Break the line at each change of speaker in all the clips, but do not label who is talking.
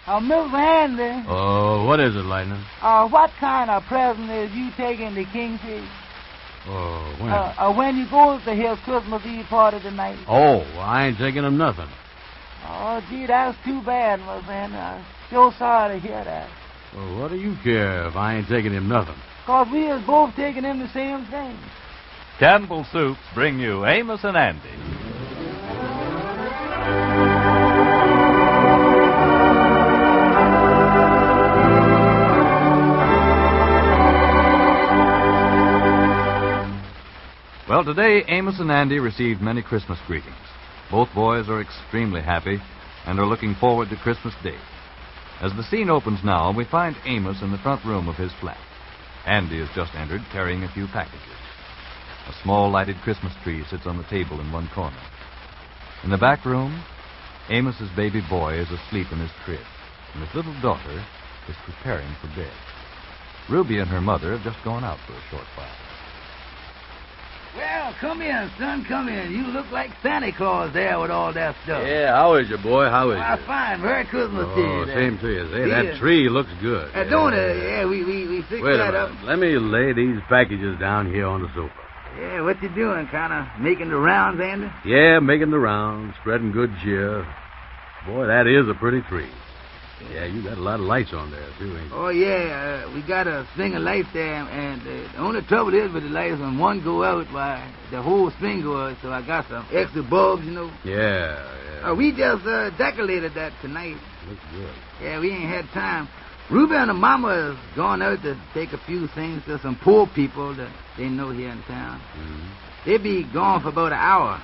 Miss Andy.
Oh, what is it, Lightning?
What kind of present is you taking to Kingfish?
Oh, when?
When you go to his Christmas Eve party tonight.
Oh, I ain't taking him nothing.
Oh, gee, that's too bad, Miss Andy. I'm so sorry to hear that.
Well, what do you care if I ain't taking him nothing?
'Cause we is both taking him the same thing.
Campbell Soups bring you Amos and Andy. Well, today, Amos and Andy received many Christmas greetings. Both boys are extremely happy and are looking forward to Christmas Day. As the scene opens now, we find Amos in the front room of his flat. Andy has just entered, carrying a few packages. A small lighted Christmas tree sits on the table in one corner. In the back room, Amos's baby boy is asleep in his crib, and his little daughter is preparing for bed. Ruby and her mother have just gone out for a short while.
Well, come in, son, come in. You look like Santa Claus there with all that stuff.
Yeah, how is you, boy? How is you?
Fine. Merry Christmas to you.
Oh, same to you. Say, that tree looks good.
Don't it? Yeah, we fixed
Wait
that
a
up.
minute. Let me lay these packages down here on the sofa.
Yeah, what you doing? Kind of making the rounds, Andy?
Yeah, making the rounds, spreading good cheer. Boy, that is a pretty tree. Yeah, you got a lot of lights on there, too, ain't you?
Oh, yeah. We got a string of lights there, and the only trouble is with the lights, when one go out, why, the whole string go out, so I got some extra bulbs, you know.
Yeah.
We just decorated that tonight.
Looks good.
Yeah, we ain't had time. Ruby and her mama has gone out to take a few things to some poor people that they know here in town.
Mm-hmm.
They'll be gone for about an hour.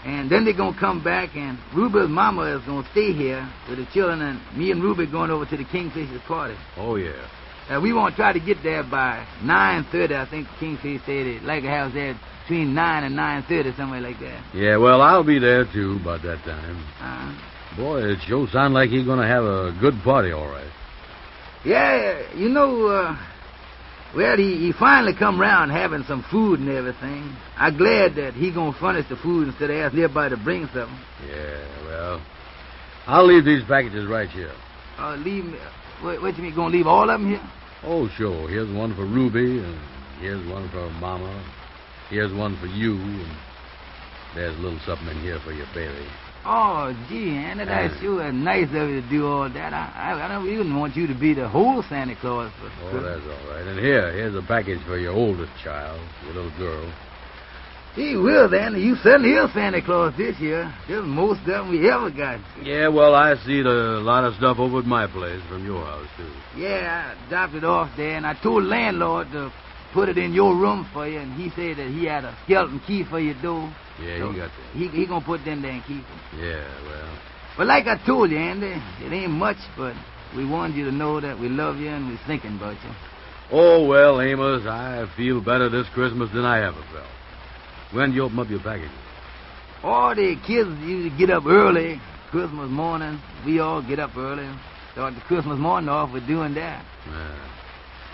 And then they're going to come back, and Ruby's mama is going to stay here with the children, and me and Ruby going over to the Kingfisher's party.
Oh, yeah.
We want to try to get there by 9:30. I think the Kingfisher said they'd like to have us there between 9 and 9:30, somewhere like that.
Yeah, well, I'll be there, too, about that time. Boy, it sure sounds like he's going to have a good party, all right.
Yeah, you know, well, he finally come round having some food and everything. I'm glad that he going to furnish the food instead of asking everybody to bring something.
Yeah, well, I'll leave these packages right here.
Leave me? What you mean, going to leave all of them here?
Oh, sure. Here's one for Ruby, and here's one for Mama. Here's one for you, and there's a little something in here for your baby.
Oh, gee, Andy, that's sure nice of you to do all that. I don't even want you to be the whole Santa Claus.
Oh, that's all right. And here's a package for your oldest child, your little girl.
Gee whiz, Andy, you certainly is Santa Claus this year. This is the most of them we ever got.
Yeah, well, I see a lot of stuff over at my place from your house, too.
Yeah, I dropped it off there, and I told the landlord to put it in your room for you, and he said that he had a skeleton key for your door.
Yeah,
so
he got that.
He gonna put it in there and keep it.
Yeah, well.
But like I told you, Andy, it ain't much, but we wanted you to know that we love you and we're thinking about you.
Oh, well, Amos, I feel better this Christmas than I ever felt. When do you open up your packages?
All the kids usually get up early Christmas morning. We all get up early. Start the Christmas morning off with doing that.
Yeah.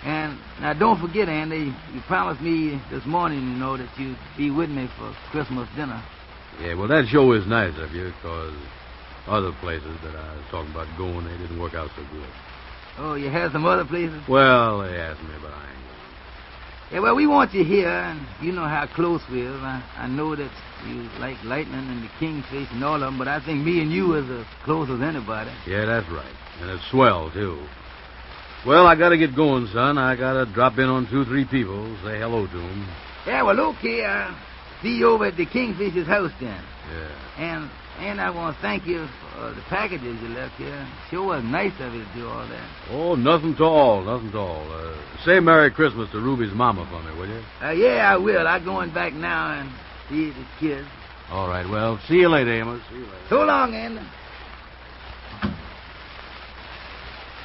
And now don't forget, Andy, you promised me this morning, you know, that you'd be with me for Christmas dinner.
Yeah, well, that sure is nice of you, because other places that I was talking about going, they didn't work out so good.
Oh, you had some other places?
Well, they asked me, but I ain't going.
Yeah, well, we want you here, and you know how close we are. I know that you like Lightning and the Kingfish and all of them, but I think me and you is as close as anybody.
Yeah, that's right. And it's swell, too. Well, I gotta get going, son. I gotta drop in on 2-3 people, say hello to them.
Yeah, well, okay. I'll see you over at the Kingfisher's house then.
Yeah.
And I want to thank you for the packages you left here. Sure was nice of you to do all that.
Oh, nothing to all. Say Merry Christmas to Ruby's mama for me, will you?
Yeah, I will. I'm going back now and see the kids.
All right, well, see you later, Amos. See you later.
So long, Andy.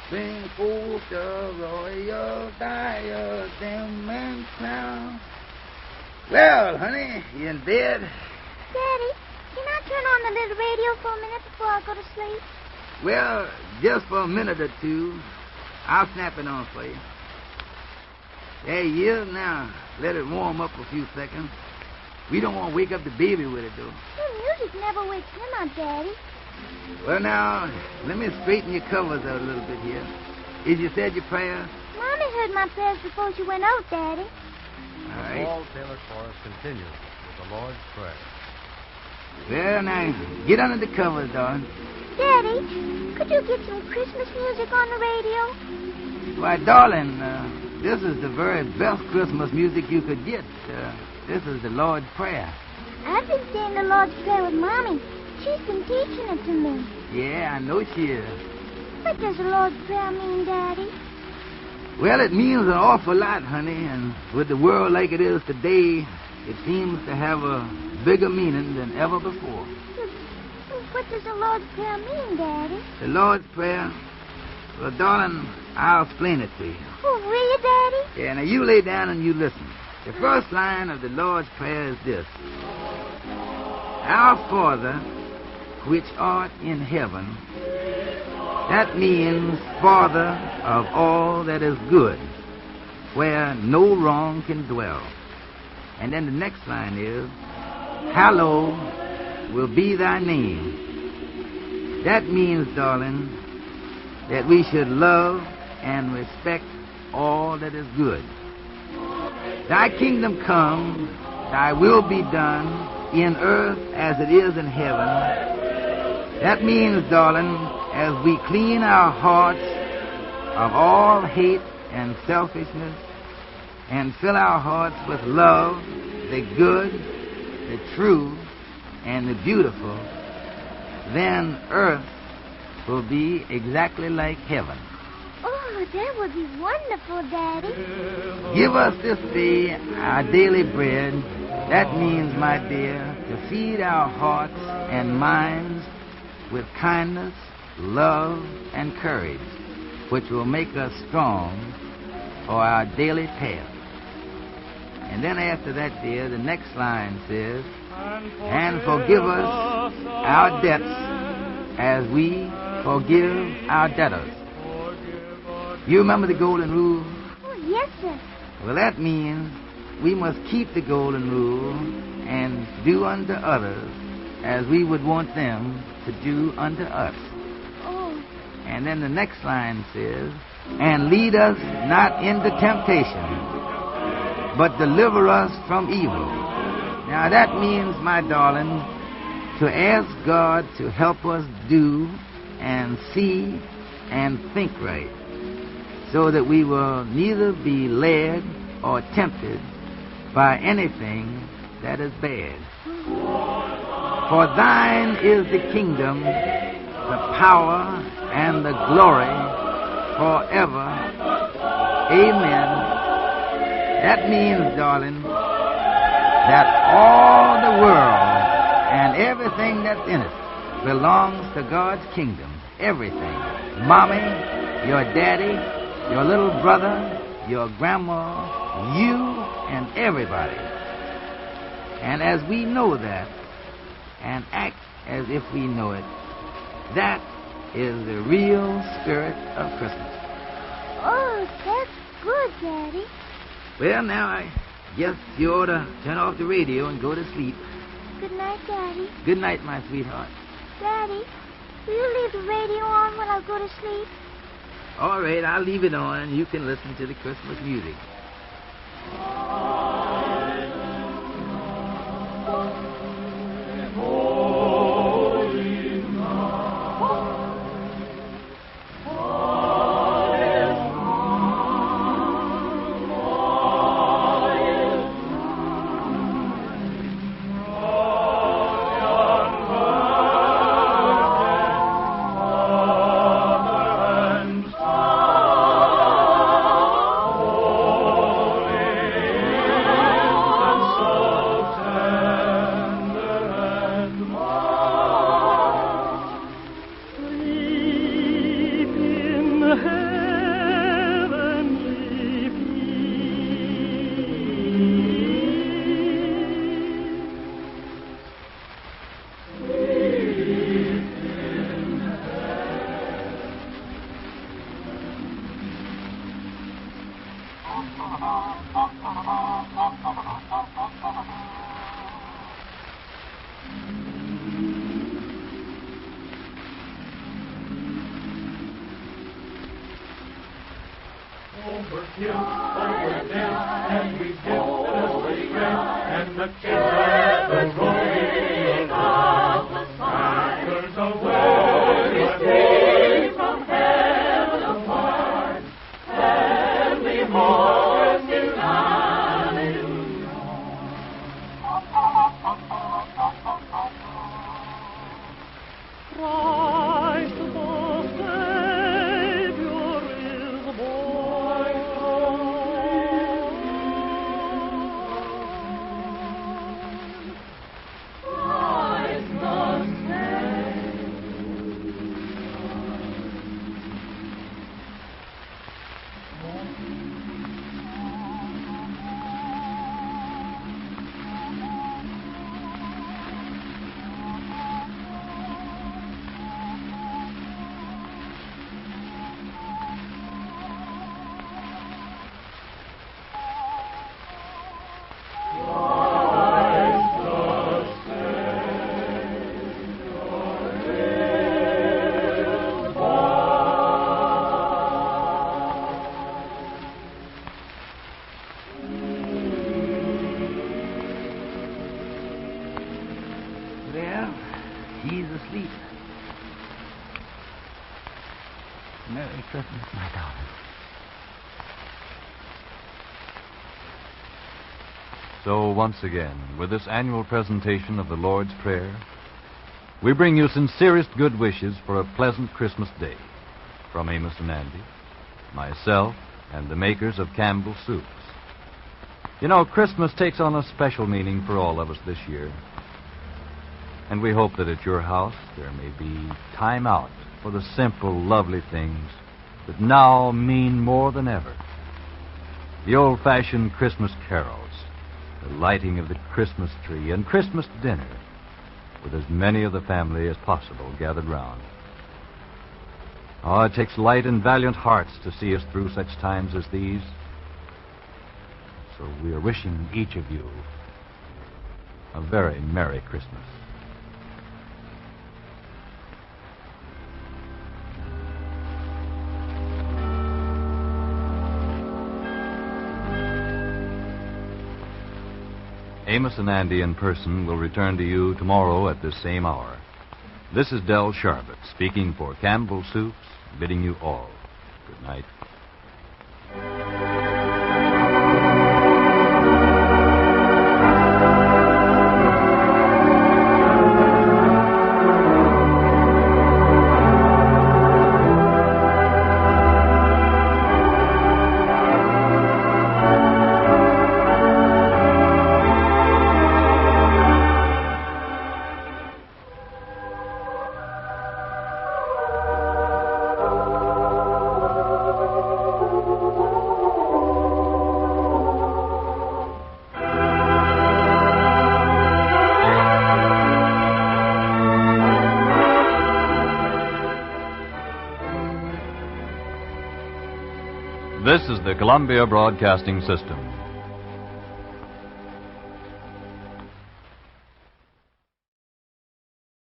Sing forth the royal diadem and crown. Well, honey, you in bed?
Daddy, can I turn on the little radio for a minute before I go to sleep?
Well, just for a minute or two. I'll snap it on for you. There he is now. Let it warm up a few seconds. We don't want to wake up the baby with it, though.
The music never wakes him up, Daddy.
Well, now, let me straighten your covers out a little bit here. Is you said your prayer?
Mommy heard my prayers before she went out, Daddy.
All right.
All Taylor chorus continues with the Lord's Prayer.
Well, now, get under the covers, darling.
Daddy, could you get some Christmas music on the radio?
Why, darling, this is the very best Christmas music you could get. This is the Lord's Prayer.
I've been saying the Lord's Prayer with Mommy. She's been teaching it to me.
Yeah, I know she is.
What does the Lord's Prayer mean, Daddy?
Well, it means an awful lot, honey, and with the world like it is today, it seems to have a bigger meaning than ever before.
What does the Lord's Prayer mean, Daddy?
The Lord's Prayer? Well, darling, I'll explain it to you.
Oh, will you, Daddy?
Yeah, now you lay down and you listen. The first line of the Lord's Prayer is this. Our Father, which art in heaven. That means Father of all that is good, where no wrong can dwell. And then the next line is, Hallowed will be thy name. That means, darling, that we should love and respect all that is good. Thy kingdom come, thy will be done in earth as it is in heaven. That means, darling, as we clean our hearts of all hate and selfishness and fill our hearts with love, the good, the true, and the beautiful, then earth will be exactly like heaven.
Oh, that would be wonderful, Daddy.
Give us this day our daily bread. That means, my dear, to feed our hearts and minds with kindness, love, and courage, which will make us strong for our daily task. And then after that, dear, the next line says, and forgive us our debts as we forgive our debtors. You remember the golden rule?
Oh, yes, sir.
Well, that means we must keep the golden rule and do unto others as we would want them to do unto us.
Oh.
And then the next line says, and lead us not into temptation, but deliver us from evil. Now that means, my darling, to ask God to help us do and see and think right, so that we will neither be led or tempted by anything that is bad. For thine is the kingdom, the power, and the glory forever. Amen. That means, darling, that all the world and everything that's in it belongs to God's kingdom. Everything. Mommy, your daddy, your little brother, your grandma, you, and everybody. And as we know that, and act as if we know it, that is the real spirit of Christmas.
Oh, that's good, Daddy.
Well, now, I guess you ought to turn off the radio and go to sleep.
Good night, Daddy.
Good night, my sweetheart.
Daddy, will you leave the radio on when I go to sleep?
All right, I'll leave it on, and you can listen to the Christmas music.
Homeward hill, and we did as we ran, and the kids at the rolling of the sun. There's a way came from heaven apart, and we mourned in hallelujah. Christ the Savior is born. Christ the Savior.
Well, he's asleep. Merry Christmas, my darling.
So, once again, with this annual presentation of the Lord's Prayer, we bring you sincerest good wishes for a pleasant Christmas day from Amos and Andy, myself, and the makers of Campbell's Soups. You know, Christmas takes on a special meaning for all of us this year. And we hope that at your house there may be time out for the simple, lovely things that now mean more than ever. The old-fashioned Christmas carols, the lighting of the Christmas tree, and Christmas dinner, with as many of the family as possible gathered round. Oh, it takes light and valiant hearts to see us through such times as these. So we are wishing each of you a very Merry Christmas. Amos and Andy in person will return to you tomorrow at this same hour. This is Del Sharbutt speaking for Campbell's Soups, bidding you all good night. This is the Columbia Broadcasting System.